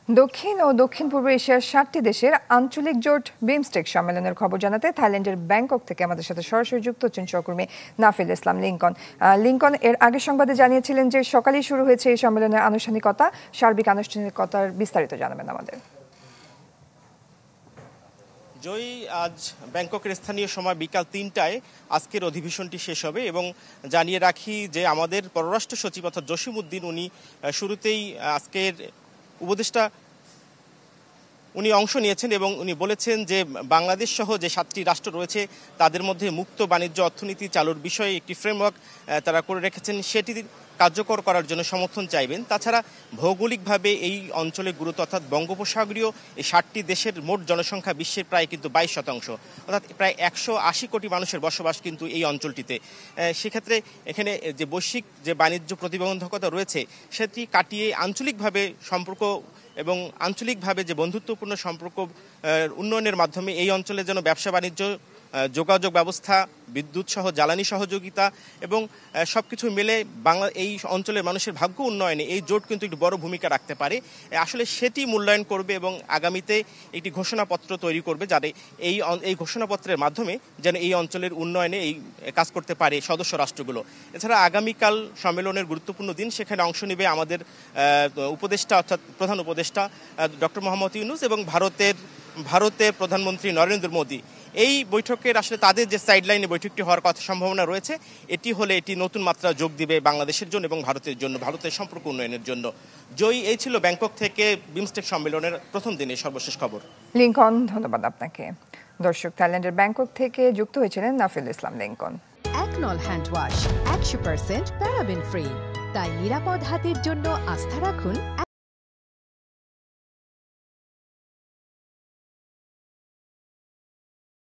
দক্ষিণ ও দক্ষিণ পূর্ব এশিয়ার ৭টি দেশের আঞ্চলিক জোট বিমস্টেক সম্মেলনের খবর জানাতে থাইল্যান্ডের ব্যাংকক থেকে আমাদের সাথে সরাসরি যুক্ত হচ্ছেন সহকর্মী নাফিল ইসলাম লিঙ্কন এর আগে সংবাদে জানিয়েছিলেন যে সকালেই শুরু হয়েছে এই সম্মেলনের আনুষ্ঠানিকতা। সার্বিক আনুষ্ঠানিকতার বিস্তারিত জানাবেন আমাদের। জয়ী, আজ ব্যাংককের স্থানীয় সময় বিকাল ৩টায় আজকের অধিবেশনটি শেষ হবে এবং জানিয়ে রাখি যে আমাদের পররাষ্ট্র সচিব অর্থাৎ জসিমউদ্দিন উনি শুরুতেই আজকের উপদেষ্টা উনি অংশ নিয়েছেন এবং উনি বলেছেন যে বাংলাদেশ সহ যে ৭টি রাষ্ট্র রয়েছে তাদের মধ্যে মুক্ত বাণিজ্য অর্থনীতি চালুর বিষয়ে একটি ফ্রেমওয়ার্ক তারা করে রেখেছেন, সেটি কার্যকর করার জন্য সমর্থন চাইবেন। তাছাড়া ভৌগোলিকভাবে এই অঞ্চলের গুরুত্ব অর্থাৎ বঙ্গোপসাগরীয় এই ৭টি দেশের মোট জনসংখ্যা বিশ্বের প্রায় কিন্তু ২২%, অর্থাৎ প্রায় ১৮০ কোটি মানুষের বসবাস কিন্তু এই অঞ্চলটিতে। সেক্ষেত্রে এখানে যে বৈশ্বিক যে বাণিজ্য প্রতিবন্ধকতা রয়েছে সেটি কাটিয়ে আঞ্চলিকভাবে সম্পর্ক এবং আঞ্চলিকভাবে যে বন্ধুত্বপূর্ণ সম্পর্ক উন্নয়নের মাধ্যমে এই অঞ্চলে যেন ব্যবসা বাণিজ্য, যোগাযোগ ব্যবস্থা, বিদ্যুৎ সহ জ্বালানি সহযোগিতা এবং সবকিছু মিলে এই অঞ্চলের মানুষের ভাগ্য উন্নয়নে এই জোট কিন্তু একটি বড় ভূমিকা রাখতে পারে। আসলে সেটি মূল্যায়ন করবে এবং আগামীতে একটি ঘোষণাপত্র তৈরি করবে যাতে এই ঘোষণাপত্রের মাধ্যমে যেন এই অঞ্চলের উন্নয়নে এই কাজ করতে পারে সদস্য রাষ্ট্রগুলো। এছাড়া আগামীকাল সম্মেলনের গুরুত্বপূর্ণ দিন, সেখানে অংশ নেবে আমাদের উপদেষ্টা অর্থাৎ প্রধান উপদেষ্টা ডক্টর মোহাম্মদ ইউনূস এবং ভারতের প্রধানমন্ত্রী নরেন্দ্র মোদী। এই বৈঠকের আসলে তাদের যে সাইডলাইনে বৈঠকটি হওয়ার কথা সম্ভাবনা রয়েছে, এটি নতুন মাত্রা যোগ দিবে বাংলাদেশের জন্য এবং ভারতের জন্য, ভারতের সম্পর্ক উন্নয়নের জন্য। জয়ী, এই ছিল ব্যাংকক থেকে বিমস্টেক সম্মেলনের প্রথম দিনের সর্বশেষ খবর। লিঙ্কন, ধন্যবাদ আপনাকে। দর্শক, থাইল্যান্ডের ব্যাংকক থেকে যুক্ত হয়েছিলেন নাফিল ইসলাম লিঙ্কন। একনল হ্যান্ড ওয়াশ 100% প্যারাবেন ফ্রি, তাই নিরাপদ হাতের জন্য আস্থা রাখুন